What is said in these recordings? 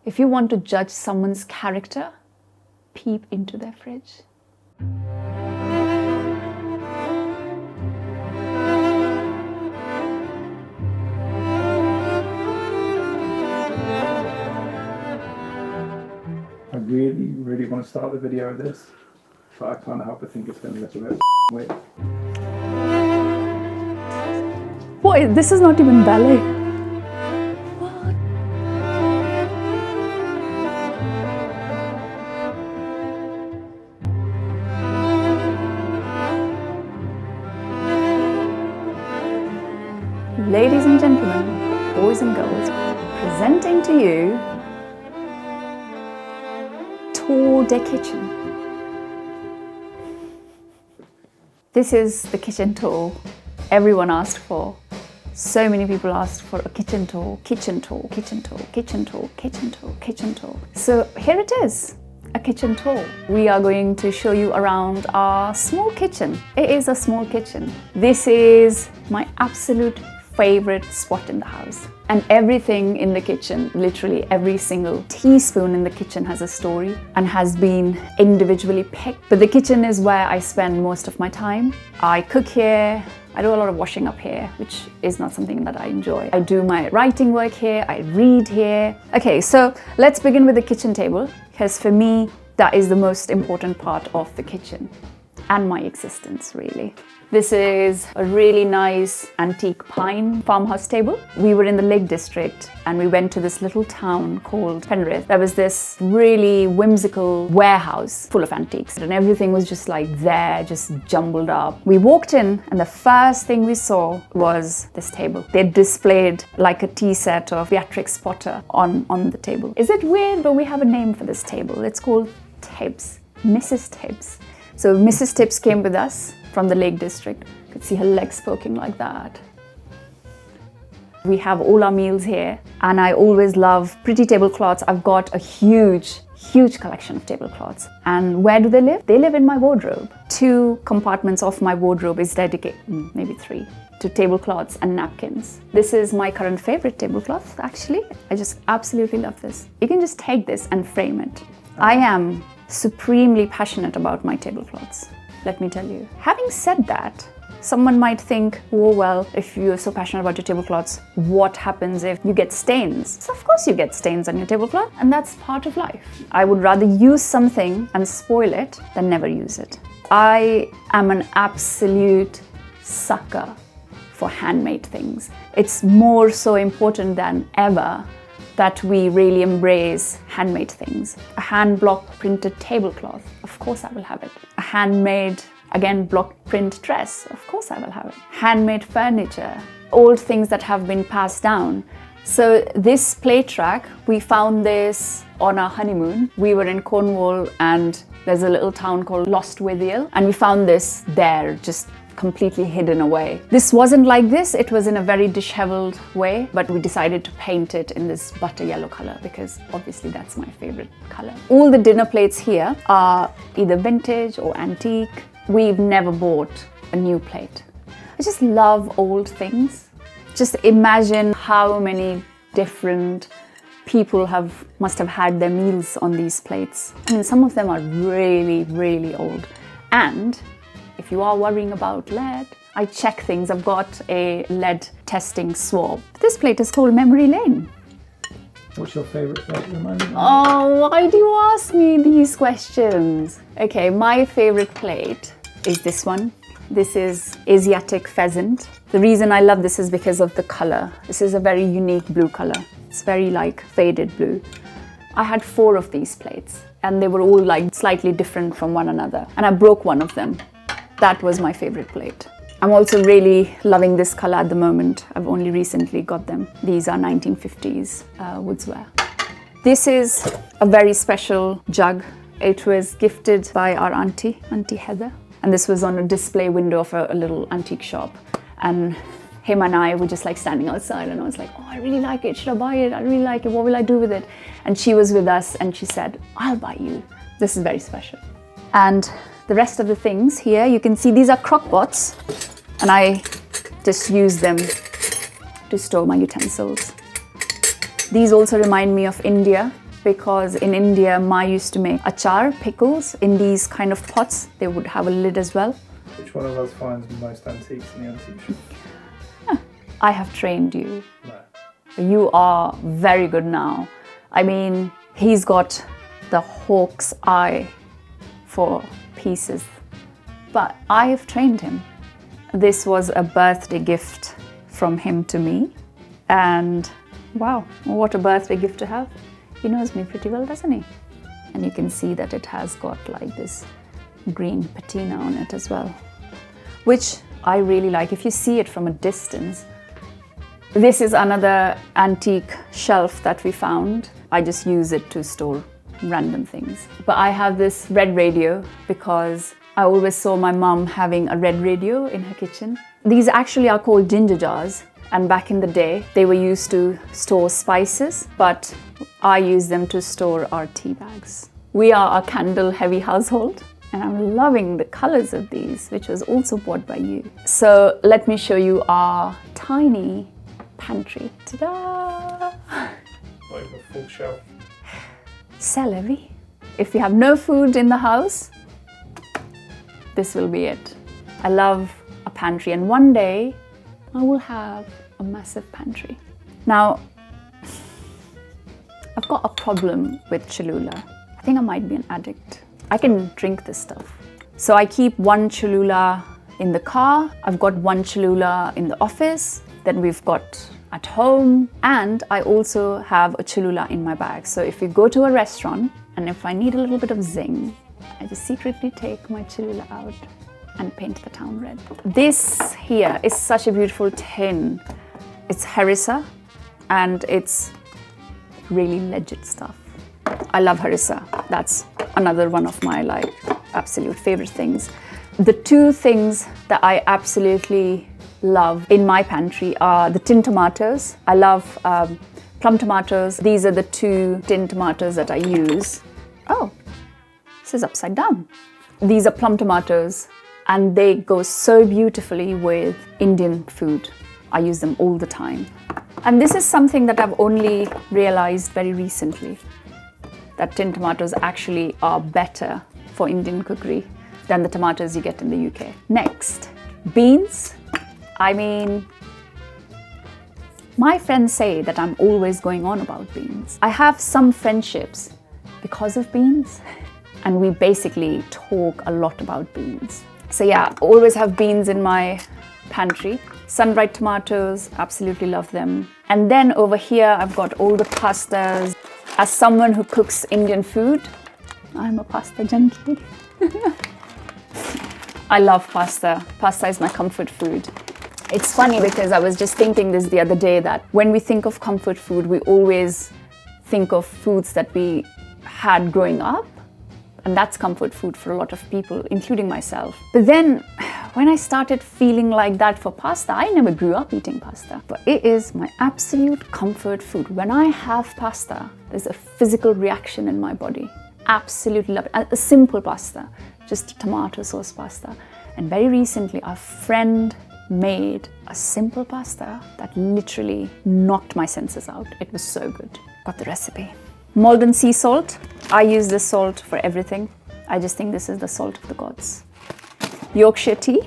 If you want to judge someone's character, peep into their fridge. I really want to start the video with this, but I can't help but think it's going to get a bit weird. What? This is not even ballet. What? Ladies and gentlemen, boys and girls, presenting to you Tour de Kitchen. This is the kitchen tour everyone asked for. So many people asked for a kitchen tour, kitchen tour, kitchen tour, kitchen tour, kitchen tour, kitchen tour. So here it is, a kitchen tour. We are going to show you around our small kitchen. It is a small kitchen. This is my absolute favorite spot in the house. And everything in the kitchen, literally every single teaspoon in the kitchen has a story and has been individually picked. But the kitchen is where I spend most of my time. I cook here. I do a lot of washing up here, which is not something that I enjoy. I do my writing work here, I read here. Okay, so let's begin with the kitchen table, because for me, that is the most important part of the kitchen and my existence, really. This is a really nice antique pine farmhouse table. We were in the Lake District and we went to this little town called Pantry. There was this really whimsical warehouse full of antiques and everything was just like there, just jumbled up. We walked in and the first thing we saw was this table. They displayed like a tea set of Beatrix Potter on the table. Is it weird, but we have a name for this table. It's called Tibbs, Mrs. Tibbs. So Mrs. Tibbs came with us from the Lake District. You could see her legs poking like that. We have all our meals here and I always love pretty tablecloths. I've got a huge collection of tablecloths. And where do they live? They live in my wardrobe. 2 compartments of my wardrobe is dedicated, maybe 3, to tablecloths and napkins. This is my current favorite tablecloth, actually. I just absolutely love this. You can just take this and frame it. I am supremely passionate about my tablecloths. Let me tell you. Having said that, someone might think, oh well, if you're so passionate about your tablecloths, what happens if you get stains? So of course you get stains on your tablecloth, and that's part of life. I would rather use something and spoil it than never use it. I am an absolute sucker for handmade things. It's more so important than ever that we really embrace handmade things. A hand block printed tablecloth, of course I will have it. A handmade, again, block print dress, of course I will have it. Handmade furniture, old things that have been passed down. So this plate rack, we found this on our honeymoon. We were in Cornwall and there's a little town called Lostwithiel and we found this there, just completely hidden away. This wasn't like this, it was in a very disheveled way, but we decided to paint it in this butter yellow color because obviously that's my favorite color. All the dinner plates here are either vintage or antique. We've never bought a new plate. I just love old things. Just imagine how many different people must have had their meals on these plates. I mean, some of them are really old. And if you are worrying about lead, I check things. I've got a lead testing swab. This plate is called Memory Lane. What's your favourite plate? Remind me. Oh, why do you ask me these questions? Okay, my favourite plate is this one. This is Asiatic pheasant. The reason I love this is because of the colour. This is a very unique blue colour. It's very like faded blue. I had 4 of these plates and they were all like slightly different from one another. And I broke one of them. That was my favorite plate. I'm also really loving this color at the moment. I've only recently got them. These are 1950s woodsware. This is a very special jug. It was gifted by our Auntie Heather. And this was on a display window of a little antique shop. And him and I were just like standing outside and I was like, oh, I really like it. Should I buy it? I really like it. What will I do with it? And she was with us and she said, I'll buy you. This is very special. And the rest of the things here, you can see these are crock pots and I just use them to store my utensils. These also remind me of India. because in India, Ma used to make achar, pickles, in these kind of pots. They would have a lid as well. Which one of us finds the most antiques in the antique shop? I have trained you. No. You are very good now. I mean, he's got the hawk's eye for pieces, but I have trained him. This was a birthday gift from him to me, and wow, what a birthday gift to have. He knows me pretty well, doesn't he? And you can see that it has got like this green patina on it as well, which I really like. If you see it from a distance, this is another antique shelf that we found. I just use it to store random things. But I have this red radio because I always saw my mum having a red radio in her kitchen. These actually are called ginger jars, and back in the day they were used to store spices, but I use them to store our tea bags. We are a candle heavy household, and I'm loving the colors of these, which was also bought by you. So let me show you our tiny pantry. Ta-da! Like a full shelf. C'est la vie. If we have no food in the house, this will be it. I love a pantry, and one day I will have a massive pantry. Now, I've got a problem with Cholula. I think I might be an addict. I can drink this stuff. So I keep one Cholula in the car, I've got one Cholula in the office, then we've got at home, and I also have a Cholula in my bag. So if we go to a restaurant and if I need a little bit of zing, I just secretly take my Cholula out and paint the town red. This here is such a beautiful tin. It's harissa and it's really legit stuff. I love harissa. That's another one of my absolute favorite things. The two things that I absolutely love in my pantry are the tin tomatoes. I love plum tomatoes. These are the two tin tomatoes that I use. Oh, this is upside down. These are plum tomatoes, and they go so beautifully with Indian food. I use them all the time. And this is something that I've only realized very recently, that tin tomatoes actually are better for Indian cookery than the tomatoes you get in the UK. Next, beans. I mean, my friends say that I'm always going on about beans. I have some friendships because of beans, and we basically talk a lot about beans. So yeah, always have beans in my pantry. Sun-dried tomatoes, absolutely love them. And then over here, I've got all the pastas. As someone who cooks Indian food, I'm a pasta junkie. I love pasta. Pasta is my comfort food. It's funny because I was just thinking this the other day that when we think of comfort food, we always think of foods that we had growing up. And that's comfort food for a lot of people, including myself. But then when I started feeling like that for pasta, I never grew up eating pasta. But it is my absolute comfort food. When I have pasta, there's a physical reaction in my body. Absolutely love it. And a simple pasta, just tomato sauce pasta. And very recently, a friend made a simple pasta that literally knocked my senses out. It was so good. Got the recipe. Malden sea salt. I use this salt for everything. I just think this is the salt of the gods. Yorkshire tea,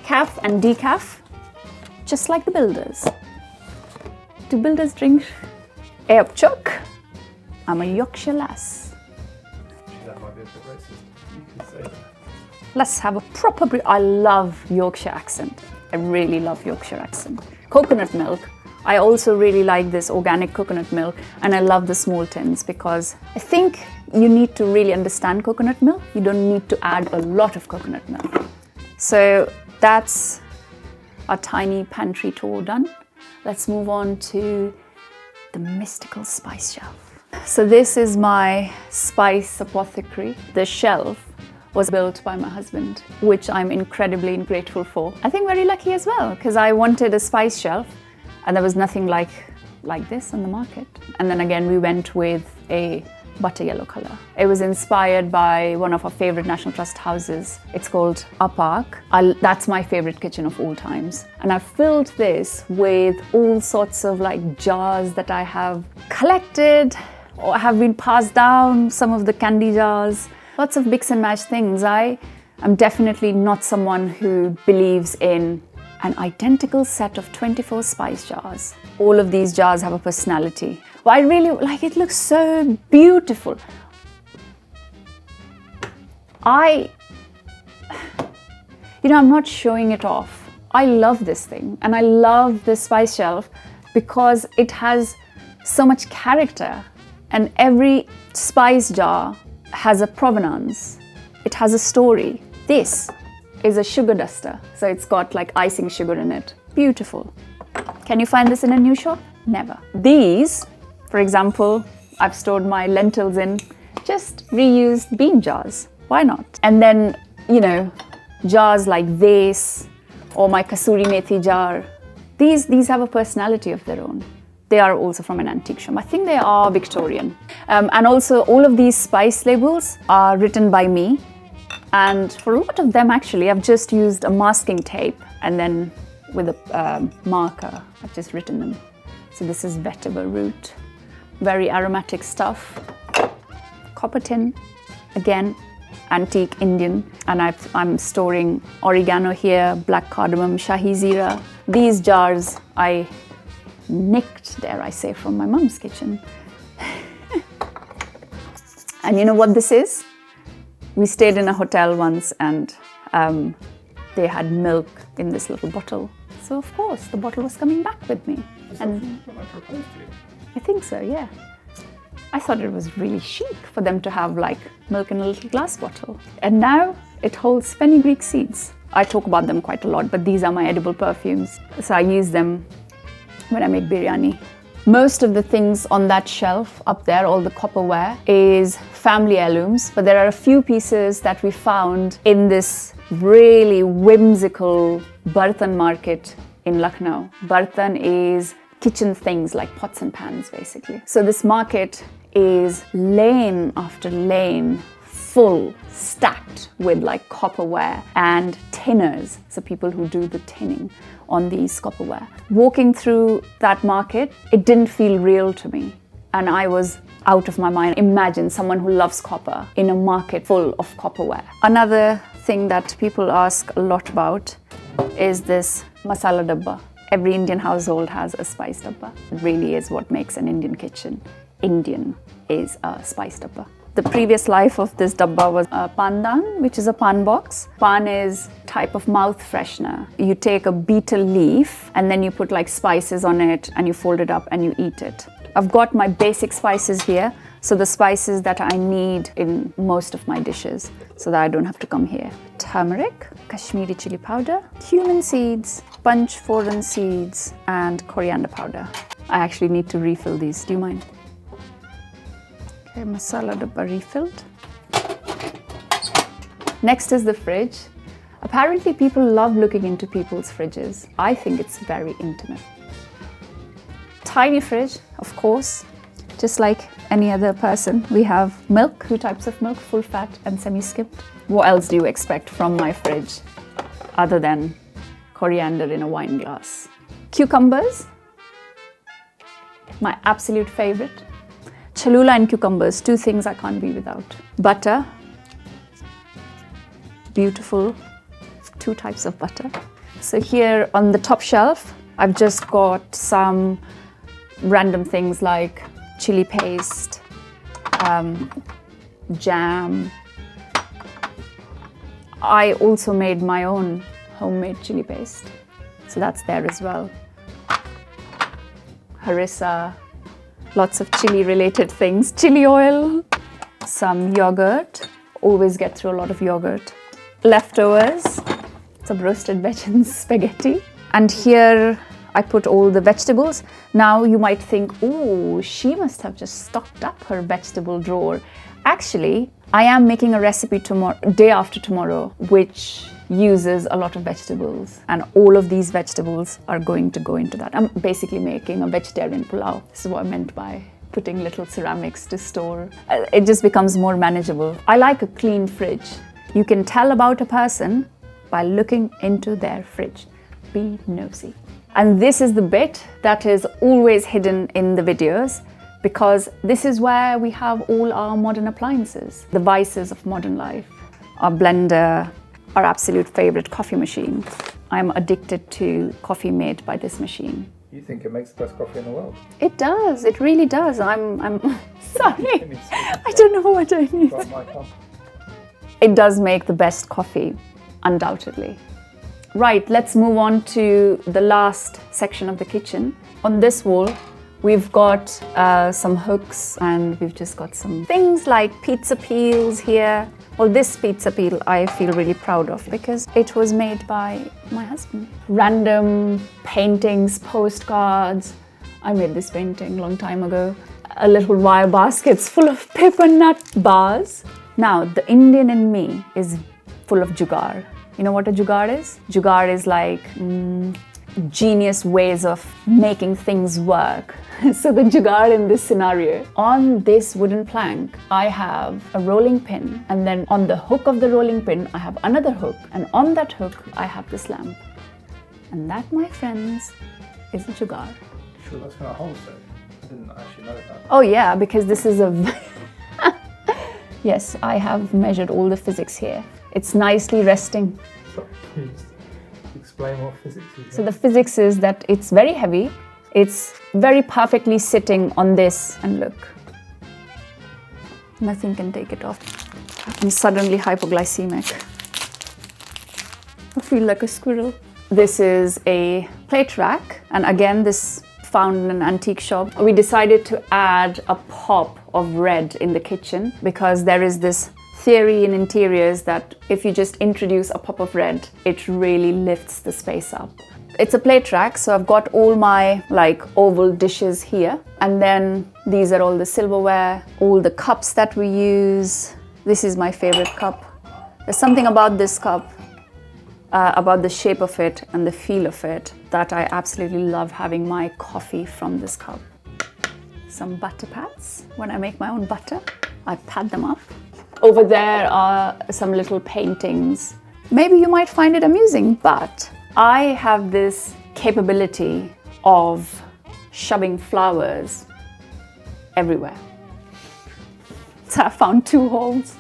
calf and decaf, just like the builders. Do builders drink Airchuk? I'm a Yorkshire lass. That might be a bit racist. You can say that. Let's have a proper I love Yorkshire accent. I really love Yorkshire accent. Coconut milk. I also really like this organic coconut milk, and I love the small tins because I think you need to really understand coconut milk. You don't need to add a lot of coconut milk. So that's our tiny pantry tour done. Let's move on to the mystical spice shelf. So this is my spice apothecary. The shelf was built by my husband, which I'm incredibly grateful for. I think very lucky as well, because I wanted a spice shelf and there was nothing like this on the market. And then again, we went with a butter yellow color. It was inspired by one of our favorite National Trust houses. It's called Our Park. That's my favorite kitchen of all times. And I filled this with all sorts of jars that I have collected or have been passed down, some of the candy jars, lots of mix and match things. I am definitely not someone who believes in an identical set of 24 spice jars. All of these jars have a personality. But I really like it, looks so beautiful. I'm not showing it off. I love this thing and I love this spice shelf because it has so much character, and every spice jar has a provenance. It has a story. This is a sugar duster, so it's got like icing sugar in it. Beautiful. Can you find this in a new shop? Never. These, for example, I've stored my lentils in just reused bean jars. Why not? And then, jars like this or my kasuri methi jar, these have a personality of their own. They are also from an antique shop. I think they are Victorian. And also all of these spice labels are written by me. And for a lot of them, actually, I've just used a masking tape and then with a marker, I've just written them. So this is vetiver root, very aromatic stuff. Copper tin, again, antique Indian. And I'm storing oregano here, black cardamom, shahi zira. These jars I nicked, dare I say, from my mum's kitchen. And you know what this is? We stayed in a hotel once and they had milk in this little bottle. So of course, the bottle was coming back with me. And I think so, yeah. I thought it was really chic for them to have like milk in a little glass bottle. And now it holds fenugreek seeds. I talk about them quite a lot, but these are my edible perfumes. So I use them when I make biryani. Most of the things on that shelf up there, all the copperware, is family heirlooms, but there are a few pieces that we found in this really whimsical Bartan market in Lucknow. Bartan is kitchen things like pots and pans, basically. So this market is lane after lane full, stacked with like copperware and tinners, so people who do the tinning on these copperware. Walking through that market, it didn't feel real to me, and I was out of my mind. Imagine someone who loves copper in a market full of copperware. Another thing that people ask a lot about is this masala dabba. Every Indian household has a spice dabba. It really is what makes an Indian kitchen Indian, is a spice dabba. The previous life of this dabba was a pandan, which is a pan box. Pan is type of mouth freshener. You take a betel leaf and then you put like spices on it and you fold it up and you eat it. I've got my basic spices here, so the spices that I need in most of my dishes, so that I don't have to come here. Turmeric, Kashmiri chili powder, cumin seeds, punch foreign seeds, and coriander powder. I actually need to refill these. Do you mind? Okay, masala dabba refilled. Next is the fridge. Apparently people love looking into people's fridges. I think it's very intimate. Tiny fridge, of course, just like any other person. We have milk, 2 types of milk, full fat and semi-skimmed. What else do you expect from my fridge other than coriander in a wine glass? Cucumbers, my absolute favorite. Cholula and cucumbers, 2 things I can't be without. Butter, beautiful, 2 types of butter. So here on the top shelf, I've just got some random things like chili paste, jam. I also made my own homemade chili paste, so that's there as well. Harissa, lots of chili related things. Chili oil, some yogurt, always get through a lot of yogurt. Leftovers, some roasted veg and spaghetti. And here I put all the vegetables. Now you might think, oh, she must have just stocked up her vegetable drawer. Actually, I am making a recipe day after tomorrow, which uses a lot of vegetables, and all of these vegetables are going to go into that. I'm basically making a vegetarian pulao. This is what I meant by putting little ceramics to store. It just becomes more manageable. I like a clean fridge. You can tell about a person by looking into their fridge. Be nosy. And this is the bit that is always hidden in the videos. because this is where we have all our modern appliances, the vices of modern life. Our blender, our absolute favorite coffee machine. I'm addicted to coffee made by this machine. You think it makes the best coffee in the world? It does, it really does. I'm sorry, I don't know what I mean. It does make the best coffee, undoubtedly. Right, let's move on to the last section of the kitchen. On this wall, we've got some hooks, and we've just got some things like pizza peels here. Well, this pizza peel I feel really proud of because it was made by my husband. Random paintings, postcards. I made this painting a long time ago. A little wire baskets full of paper nut bars. Now, the Indian in me is full of jugaad. You know what a jugaad is? Jugaad is like genius ways of making things work. So the jugaad in this scenario, on this wooden plank, I have a rolling pin, and then on the hook of the rolling pin, I have another hook, and on that hook, I have this lamp. And that, my friends, is a jugaad. Sure, that's got a hole set. I didn't actually know that. Oh yeah, because this is a... Yes, I have measured all the physics here. It's nicely resting. Please explain what physics is. So the physics is that it's very heavy. It's very perfectly sitting on this, and look, nothing can take it off. I'm suddenly hypoglycemic. I feel like a squirrel. This is a plate rack, and again, this found in an antique shop. We decided to add a pop of red in the kitchen because there is this theory in interiors that if you just introduce a pop of red, it really lifts the space up. It's a plate rack, so I've got all my like oval dishes here, and then these are all the silverware, all the cups that we use. This is my favorite cup. There's something about this cup, about the shape of it and the feel of it, that I absolutely love having my coffee from this cup. Some butter pads. When I make my own butter, I pad them up. Over there are some little paintings. Maybe you might find it amusing, but I have this capability of shoving flowers everywhere. So I found 2 holes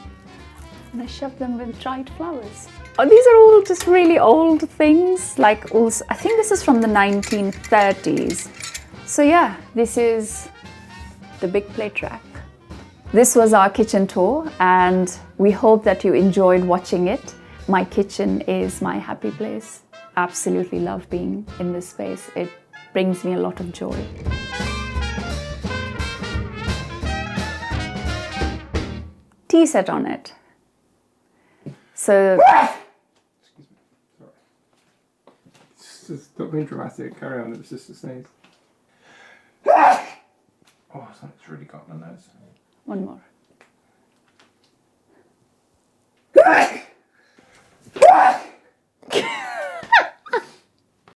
and I shoved them with dried flowers. Oh, these are all just really old things, like also, I think this is from the 1930s. So yeah, this is the big plate rack. This was our kitchen tour, and we hope that you enjoyed watching it. My kitchen is my happy place. Absolutely love being in this space. It brings me a lot of joy. Tea set on it. So... Excuse me, sorry. Stop being dramatic, carry on, it was just a sneeze. Oh, something's really got my nose. One more.